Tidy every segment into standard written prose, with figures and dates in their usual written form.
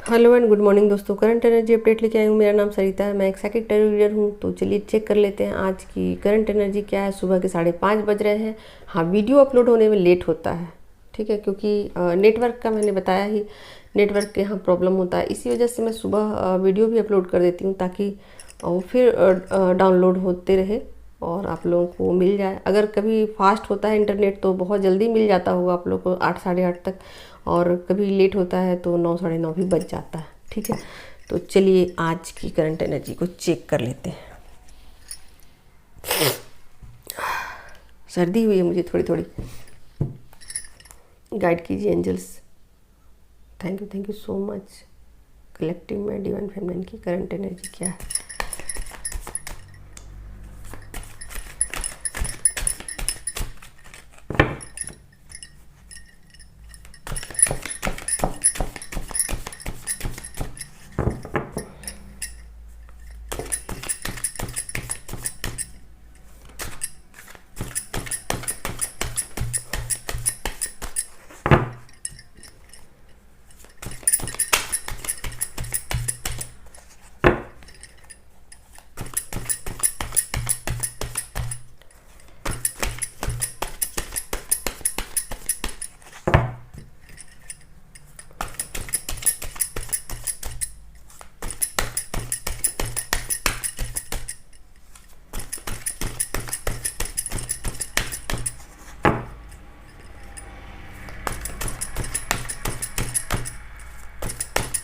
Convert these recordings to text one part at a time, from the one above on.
Hello and good morning दोस्तों। Current energy update लेके आई हूँ। मेरा नाम सरिता है, मैं एक सेकंड टैरो रीडर हूँ। तो चलिए चेक कर लेते हैं आज की करंट एनर्जी क्या है। सुबह के 5:30 बज रहे हैं। हाँ, वीडियो अपलोड होने में लेट होता है, ठीक है, क्योंकि नेटवर्क का मैंने बताया ही, नेटवर्क के यहाँ प्रॉब्लम होता है। इसी वजह से मैं सुबह वीडियो भी अपलोड कर देती हूँ ताकि फिर डाउनलोड होते रहे और आप लोगों को मिल जाए। अगर कभी फास्ट होता है इंटरनेट तो बहुत जल्दी मिल जाता होगा आप लोग को 8 साढ़े 8 तक, और कभी लेट होता है तो 9 साढ़े 9 भी बज जाता है, ठीक है। तो चलिए आज की करंट एनर्जी को चेक कर लेते हैं। सर्दी हुई है मुझे थोड़ी थोड़ी। गाइड कीजिए angels. Thank you so much. Collective में डिवाइन फेमिनिन की करंट एनर्जी क्या है।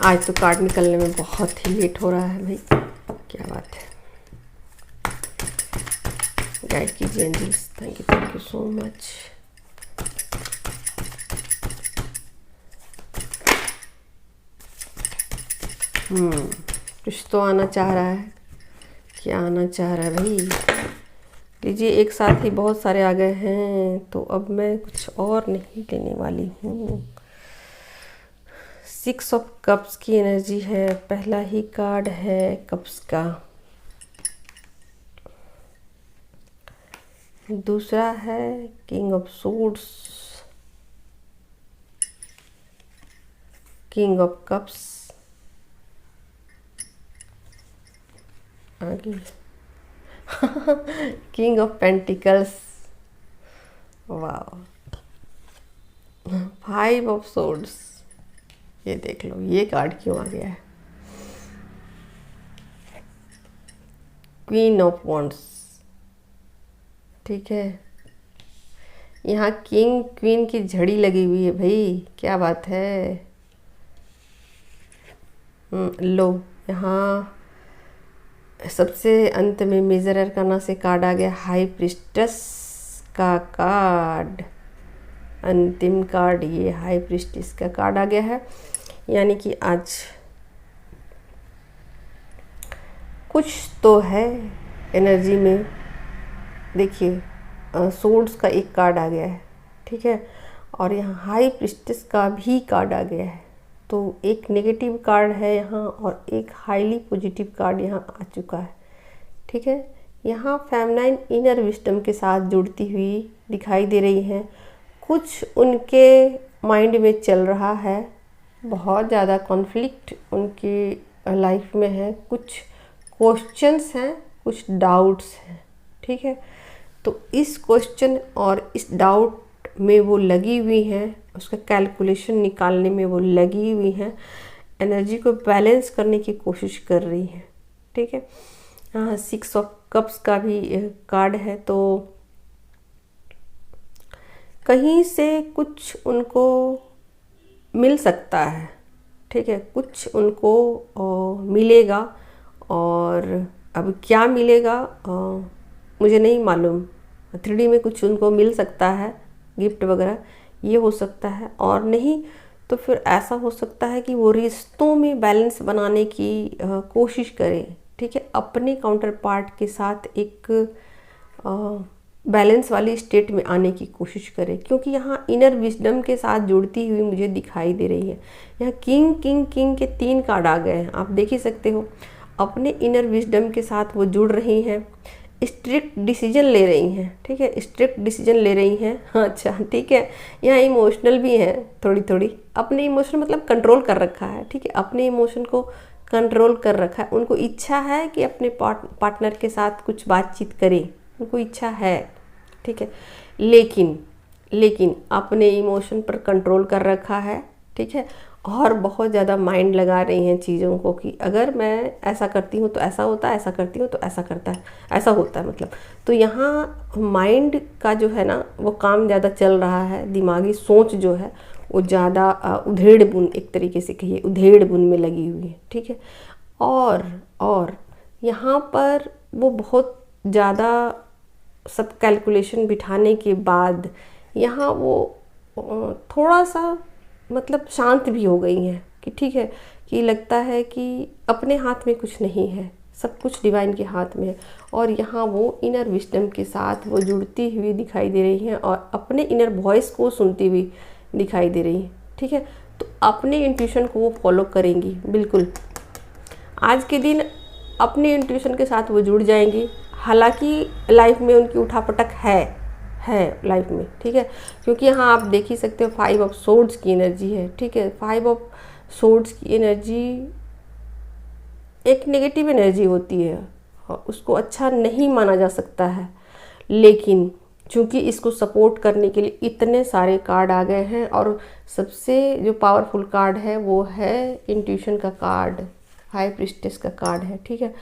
आज तो कार्ड निकलने में बहुत ही लेट हो रहा है भाई, क्या बात है। गाइड कीजिए angels. Thank you so much. कुछ तो आना चाह रहा है। क्या आना चाह रहा है भाई? लीजिए, एक साथ ही बहुत सारे आ गए हैं तो अब मैं कुछ और नहीं लेने वाली हूँ। 6 ऑफ कप्स की एनर्जी है। पहला ही कार्ड है कप्स का। दूसरा है king of suits, king of cups, आगे किंग ऑफ पेंटिकल्स, वाह, 5 ऑफ सोर्ड्स। ये देख लो, ये कार्ड क्यों आ गया है। क्वीन ऑफ वॉन्ड्स, ठीक है। यहाँ किंग क्वीन की झड़ी लगी हुई है भाई, क्या बात है। लो, यहाँ सबसे अंत में मेजर अरकाना से कार्ड आ गया, हाई प्रिस्टेस का कार्ड। अंतिम कार्ड ये हाई प्रिस्टेस का कार्ड आ गया है। यानी कि आज कुछ तो है एनर्जी में। देखिए, सोर्ड्स का एक कार्ड आ गया है, ठीक है, और यहाँ हाई प्रिस्टेस का भी कार्ड आ गया है। तो एक नेगेटिव कार्ड है यहाँ और एक हाईली पॉजिटिव कार्ड यहाँ आ चुका है, ठीक है। यहाँ फेमिनाइन इनर विस्डम के साथ जुड़ती हुई दिखाई दे रही हैं। कुछ उनके माइंड में चल रहा है, बहुत ज़्यादा कॉन्फ्लिक्ट उनकी लाइफ में है। कुछ क्वेश्चंस हैं, कुछ डाउट्स हैं, ठीक है। तो इस क्वेश्चन और इस डाउट में वो लगी हुई हैं, उसका कैलकुलेशन निकालने में वो लगी हुई हैं, एनर्जी को बैलेंस करने की कोशिश कर रही हैं, ठीक है। हाँ, 6 ऑफ कप्स का भी कार्ड है। तो कहीं से कुछ उनको मिल सकता है, ठीक है, कुछ उनको मिलेगा। और अब क्या मिलेगा मुझे नहीं मालूम। 3D में कुछ उनको मिल सकता है, गिफ्ट वगैरह, ये हो सकता है। और नहीं तो फिर ऐसा हो सकता है कि वो रिश्तों में बैलेंस बनाने की कोशिश करें, ठीक है, अपने काउंटर पार्ट के साथ एक बैलेंस वाली स्टेट में आने की कोशिश करें। क्योंकि यहाँ इनर विजडम के साथ जुड़ती हुई मुझे दिखाई दे रही है। यहाँ किंग किंग किंग के 3 कार्ड आ गए हैं, आप देख ही सकते हो। अपने इनर विजडम के साथ वो जुड़ रही हैं, स्ट्रिक्ट डिसीजन ले रही हैं, ठीक है, स्ट्रिक्ट डिसीजन ले रही हैं। हाँ अच्छा ठीक है, यहाँ इमोशनल भी हैं थोड़ी थोड़ी, अपने इमोशन मतलब कंट्रोल कर रखा है, ठीक है, अपने इमोशन को कंट्रोल कर रखा है। उनको इच्छा है कि अपने पार्टनर के साथ कुछ बातचीत करें, उनको इच्छा है, ठीक है, लेकिन अपने इमोशन पर कंट्रोल कर रखा है, ठीक है, और बहुत ज़्यादा माइंड लगा रही हैं चीज़ों को कि अगर मैं ऐसा करती हूँ तो ऐसा होता है, ऐसा करती हूँ तो ऐसा करता है, ऐसा होता है मतलब। तो यहाँ माइंड का जो है ना वो काम ज़्यादा चल रहा है, दिमागी सोच जो है वो ज़्यादा उधेड़ बुन, एक तरीके से कहिए उधेड़ बुन में लगी हुई है, ठीक है। और यहाँ पर वो बहुत ज़्यादा सब कैलकुलेशन बिठाने के बाद यहाँ वो थोड़ा सा मतलब शांत भी हो गई हैं कि ठीक है, कि लगता है कि अपने हाथ में कुछ नहीं है, सब कुछ डिवाइन के हाथ में है। और यहाँ वो इनर विजडम के साथ वो जुड़ती हुई दिखाई दे रही हैं और अपने इनर वॉइस को सुनती हुई दिखाई दे रही हैं, ठीक है। तो अपने इंट्यूशन को वो फॉलो करेंगी बिल्कुल। आज के दिन अपने इंट्यूशन के साथ वो जुड़ जाएंगी। हालांकि लाइफ में उनकी उठापटक है लाइफ में, ठीक है, क्योंकि यहाँ आप देख ही सकते हो 5 ऑफ सोर्ड्स की एनर्जी है, ठीक है। 5 ऑफ सोर्ड्स की एनर्जी एक नेगेटिव एनर्जी होती है, उसको अच्छा नहीं माना जा सकता है, लेकिन चूंकि इसको सपोर्ट करने के लिए इतने सारे कार्ड आ गए हैं और सबसे जो पावरफुल कार्ड है वो है इंट्यूशन का कार्ड, हाई प्रीस्टेस का कार्ड है, ठीक है।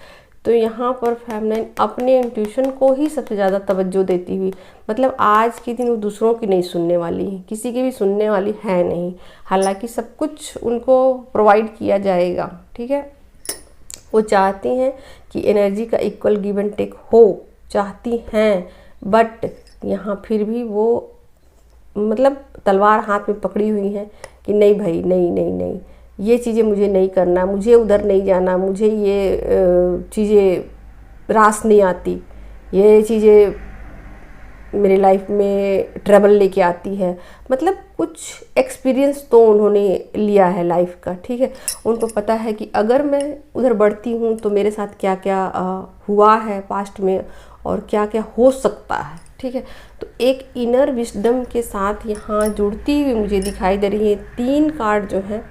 तो यहाँ पर फेमिनाइन अपने इंट्यूशन को ही सबसे ज़्यादा तवज्जो देती हुई, मतलब आज के दिन वो दूसरों की नहीं सुनने वाली, किसी की भी सुनने वाली है नहीं। हालांकि सब कुछ उनको प्रोवाइड किया जाएगा, ठीक है। वो चाहती हैं कि एनर्जी का इक्वल गिव एंड टेक हो, चाहती हैं, बट यहाँ फिर भी वो मतलब तलवार हाथ में पकड़ी हुई हैं कि नहीं भाई, नहीं नहीं नहीं, ये चीज़ें मुझे नहीं करना, मुझे उधर नहीं जाना, मुझे ये चीज़ें रास नहीं आती, ये चीज़ें मेरी लाइफ में ट्रबल लेके आती है। मतलब कुछ एक्सपीरियंस तो उन्होंने लिया है लाइफ का, ठीक है। उनको पता है कि अगर मैं उधर बढ़ती हूँ तो मेरे साथ क्या क्या हुआ है पास्ट में और क्या क्या हो सकता है, ठीक है। तो एक इनर विजडम के साथ यहाँ जुड़ती हुई मुझे दिखाई दे रही है। 3 कार्ड जो हैं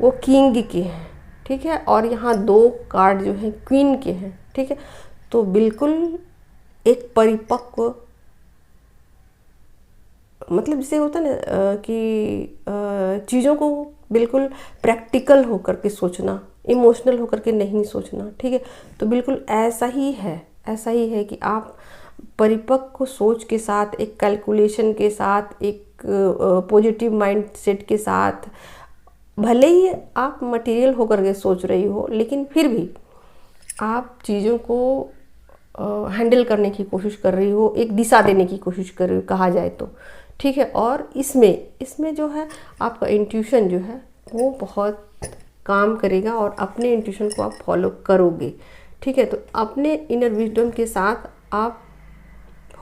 वो किंग के हैं, ठीक है, और यहाँ 2 कार्ड जो हैं क्वीन के हैं, ठीक है। तो बिल्कुल एक परिपक्व, मतलब जिसे होता है ना कि चीज़ों को बिल्कुल प्रैक्टिकल होकर के सोचना, इमोशनल होकर के नहीं सोचना, ठीक है। तो बिल्कुल ऐसा ही है कि आप परिपक्व सोच के साथ, एक कैलकुलेशन के साथ, एक पॉजिटिव माइंडसेट के साथ, भले ही आप मटेरियल होकर के सोच रही हो, लेकिन फिर भी आप चीज़ों को हैंडल करने की कोशिश कर रही हो, एक दिशा देने की कोशिश कर रही हो कहा जाए तो, ठीक है। और इसमें जो है आपका इंट्यूशन जो है वो बहुत काम करेगा और अपने इंट्यूशन को आप फॉलो करोगे, ठीक है। तो अपने इनर विजडम के साथ आप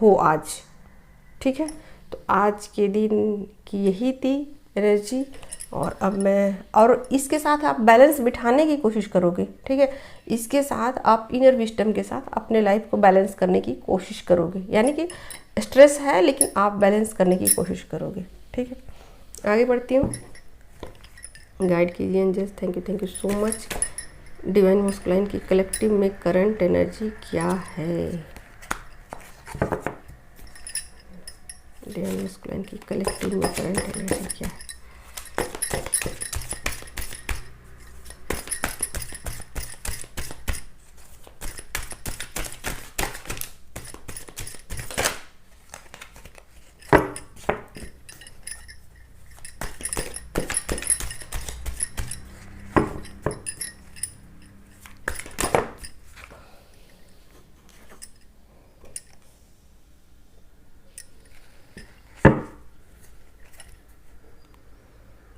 हो आज, ठीक है। तो आज के दिन की यही थी एनर्जी। और अब और इसके साथ आप बैलेंस बिठाने की कोशिश करोगे, ठीक है। इसके साथ आप इनर विजडम के साथ अपने लाइफ को बैलेंस करने की कोशिश करोगे, यानी कि स्ट्रेस है लेकिन आप बैलेंस करने की कोशिश करोगे, ठीक है। आगे बढ़ती हूँ, गाइड कीजिए angels. Thank you so much. Divine masculine की कलेक्टिव में करंट एनर्जी क्या है? डिवाइन मस्कुलाइन की कलेक्टिव में करंट एनर्जी क्या है?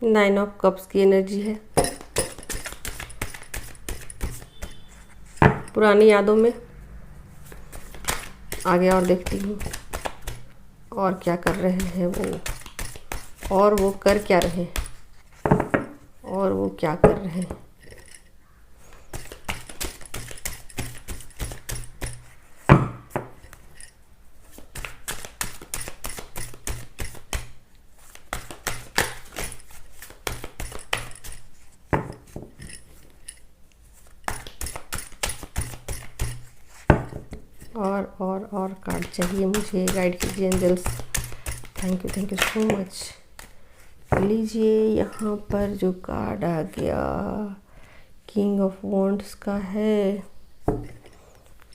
नाइन ऑफ कप्स की एनर्जी है। पुरानी यादों में आगे और देखती हूँ और क्या कर रहे हैं वो, और वो कर क्या रहे हैं, और वो क्या कर रहे हैं। और कार्ड चाहिए मुझे। गाइड कीजिए angels. Thank you so much. लीजिए, यहाँ पर जो कार्ड आ गया किंग ऑफ वॉन्ड्स का है।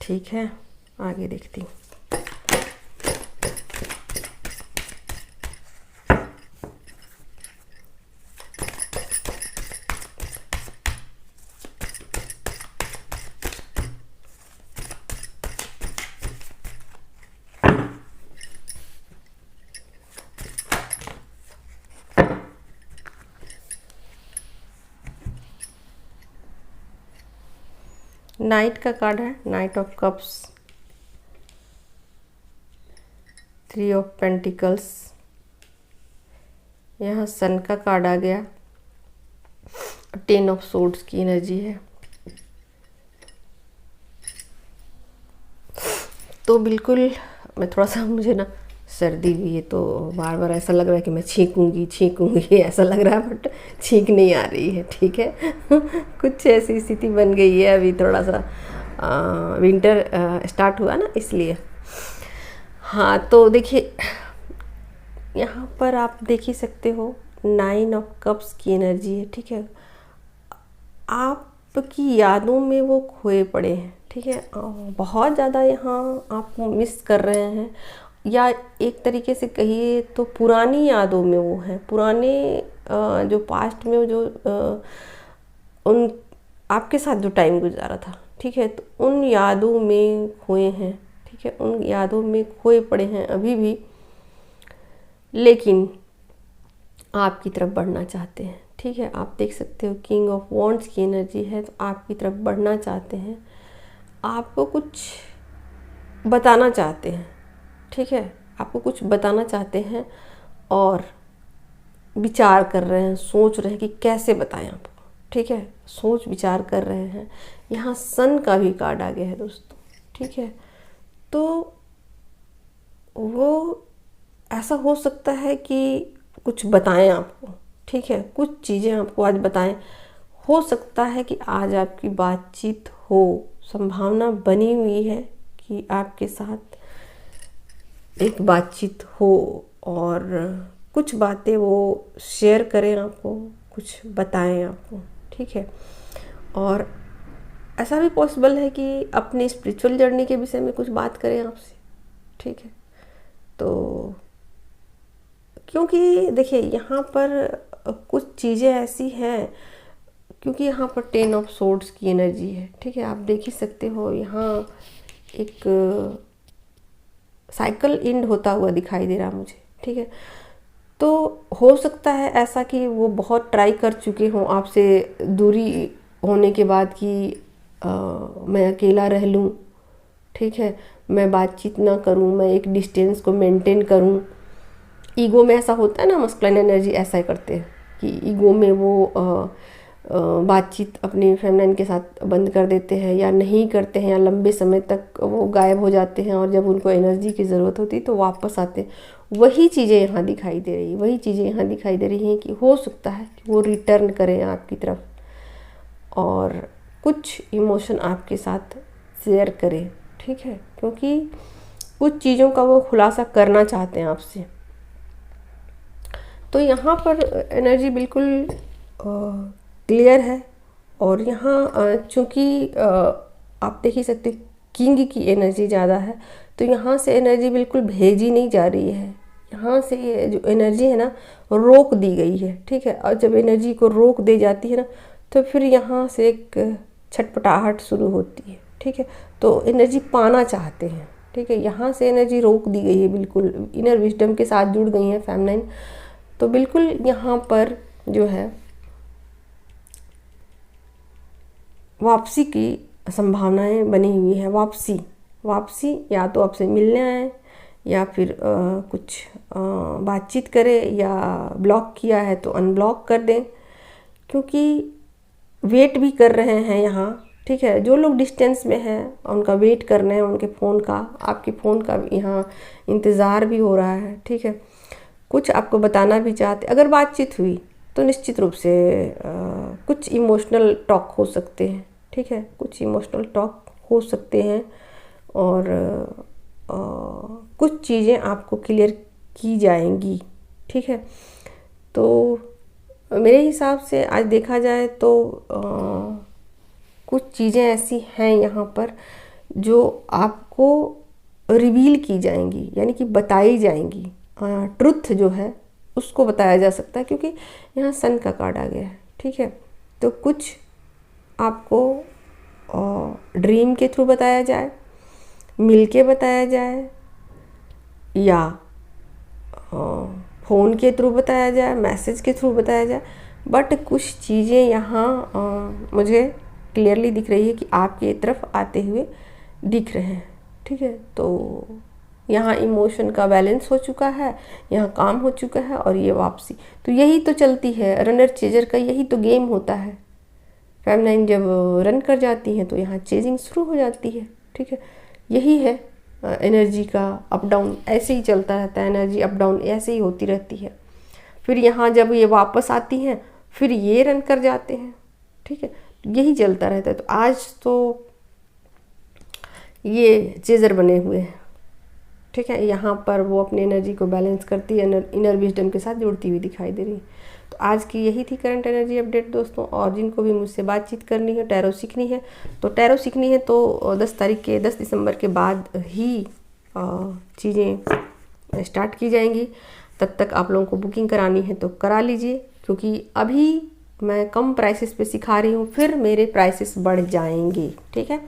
ठीक है, आगे देखती हूँ। नाइट का कार्ड है, night of cups, 3 of pentacles. यहाँ सन का कार्ड आ गया, 10 ऑफ सोर्ड्स की एनर्जी है। तो बिल्कुल मैं थोड़ा सा, मुझे ना सर्दी भी है तो बार बार ऐसा लग रहा है कि मैं छींकूंगी ऐसा लग रहा है, बट छींक नहीं आ रही है। ठीक है कुछ ऐसी स्थिति बन गई है, अभी थोड़ा सा विंटर स्टार्ट हुआ ना, इसलिए। हाँ, तो देखिए यहाँ पर आप देख ही सकते हो 9 ऑफ कप्स की एनर्जी है। ठीक है, आपकी यादों में वो खोए पड़े हैं। ठीक है, बहुत ज़्यादा यहाँ आप मिस कर रहे हैं, या एक तरीके से कहिए तो पुरानी यादों में वो हैं, पुराने जो पास्ट में जो उन आपके साथ जो टाइम गुजारा था। ठीक है, तो उन यादों में खोए हैं। ठीक है, उन यादों में खोए पड़े हैं अभी भी, लेकिन आपकी तरफ बढ़ना चाहते हैं। ठीक है, आप देख सकते हो किंग ऑफ वॉन्ड्स की एनर्जी है, तो आपकी तरफ बढ़ना चाहते हैं, आपको कुछ बताना चाहते हैं। ठीक है, आपको कुछ बताना चाहते हैं और विचार कर रहे हैं, सोच रहे हैं कि कैसे बताएं आपको। ठीक है, सोच विचार कर रहे हैं। यहाँ सन का भी कार्ड आ गया है दोस्तों। ठीक है, तो वो ऐसा हो सकता है कि कुछ बताएं आपको। ठीक है, कुछ चीज़ें आपको आज बताएं। हो सकता है कि आज आपकी बातचीत हो, संभावना बनी हुई है कि आपके साथ एक बातचीत हो और कुछ बातें वो शेयर करें आपको, कुछ बताएं आपको। ठीक है, और ऐसा भी पॉसिबल है कि अपनी स्पिरिचुअल जर्नी के विषय में कुछ बात करें आपसे। ठीक है, तो क्योंकि देखिए यहाँ पर कुछ चीज़ें ऐसी हैं, क्योंकि यहाँ पर 10 ऑफ सोर्ड्स की एनर्जी है। ठीक है, आप देख ही सकते हो यहाँ एक साइकिल एंड होता हुआ दिखाई दे रहा मुझे। ठीक है, तो हो सकता है ऐसा कि वो बहुत ट्राई कर चुके हों आपसे दूरी होने के बाद कि मैं अकेला रह लूँ। ठीक है, मैं बातचीत ना करूँ, मैं एक डिस्टेंस को मेंटेन करूँ। ईगो में ऐसा होता है ना, मस्कुलिन एनर्जी ऐसा ही करते हैं कि ईगो में वो बातचीत अपनी फेमिनिन के साथ बंद कर देते हैं, या नहीं करते हैं, या लंबे समय तक वो गायब हो जाते हैं, और जब उनको एनर्जी की ज़रूरत होती है तो वापस आते हैं। वही चीज़ें यहाँ दिखाई दे रही, वही चीज़ें यहाँ दिखाई दे रही हैं कि हो सकता है कि वो रिटर्न करें आपकी तरफ और कुछ इमोशन आपके साथ शेयर करें। ठीक है, क्योंकि कुछ चीज़ों का वो खुलासा करना चाहते हैं आपसे। तो यहाँ पर एनर्जी बिल्कुल क्लियर है, और यहाँ चूँकि आप देख ही सकते किंग की एनर्जी ज़्यादा है, तो यहाँ से एनर्जी बिल्कुल भेजी नहीं जा रही है। यहाँ से ये जो एनर्जी है ना, रोक दी गई है। ठीक है, और जब एनर्जी को रोक दी जाती है ना, तो फिर यहाँ से एक छटपटाहट शुरू होती है। ठीक है, तो एनर्जी पाना चाहते हैं। ठीक है, यहाँ से एनर्जी रोक दी गई है, बिल्कुल इनर विजडम के साथ जुड़ गई है फेमिनिन। तो बिल्कुल यहाँ पर जो है वापसी की संभावनाएं बनी हुई है। वापसी या तो आपसे मिलने आए, या फिर कुछ बातचीत करें, या ब्लॉक किया है तो अनब्लॉक कर दें, क्योंकि वेट भी कर रहे हैं यहाँ। ठीक है, जो लोग डिस्टेंस में हैं उनका वेट कर रहे हैं, उनके फ़ोन का, आपके फ़ोन का यहाँ इंतज़ार भी हो रहा है। ठीक है, कुछ आपको बताना भी चाहते। अगर बातचीत हुई तो निश्चित रूप से कुछ इमोशनल टॉक हो सकते हैं। ठीक है, कुछ इमोशनल टॉक हो सकते हैं, और कुछ चीज़ें आपको क्लियर की जाएंगी, ठीक है। तो मेरे हिसाब से आज देखा जाए तो कुछ चीज़ें ऐसी हैं यहाँ पर जो आपको रिवील की जाएंगी, यानी कि बताई जाएंगी। ट्रुथ जो है उसको बताया जा सकता है, क्योंकि यहाँ सन का कार्ड आ गया है, ठीक है। तो कुछ आपको ड्रीम के थ्रू बताया जाए, मिल के बताया जाए, या फ़ोन के थ्रू बताया जाए, मैसेज के थ्रू बताया जाए, बट कुछ चीज़ें यहाँ मुझे क्लियरली दिख रही है कि आपकी तरफ आते हुए दिख रहे हैं, ठीक है। तो यहाँ इमोशन का बैलेंस हो चुका है, यहाँ काम हो चुका है, और ये वापसी। तो यही तो चलती है रनर चेजर का, यही तो गेम होता है। फेमिनाइन जब रन कर जाती हैं तो यहाँ चेजिंग शुरू हो जाती है, ठीक है। यही है एनर्जी का अप डाउन, ऐसे ही चलता रहता है, एनर्जी अप डाउन ऐसे ही होती रहती है। फिर यहाँ जब ये वापस आती हैं फिर ये रन कर जाते हैं, ठीक है। यही चलता रहता है। तो आज तो ये चेजर बने हुए हैं, ठीक है। यहाँ पर वो अपनी एनर्जी को बैलेंस करती है, इनर विजडम के साथ जुड़ती हुई दिखाई दे रही है। तो आज की यही थी करंट एनर्जी अपडेट दोस्तों। और जिनको भी मुझसे बातचीत करनी है, टैरो सीखनी है, तो टैरो सीखनी है तो 10 दिसंबर के बाद ही चीज़ें स्टार्ट की जाएंगी। तब तक आप लोगों को बुकिंग करानी है तो करा लीजिए, क्योंकि अभी मैं कम प्राइसेस पे सिखा रही हूँ, फिर मेरे प्राइसेस बढ़ जाएंगे, ठीक है।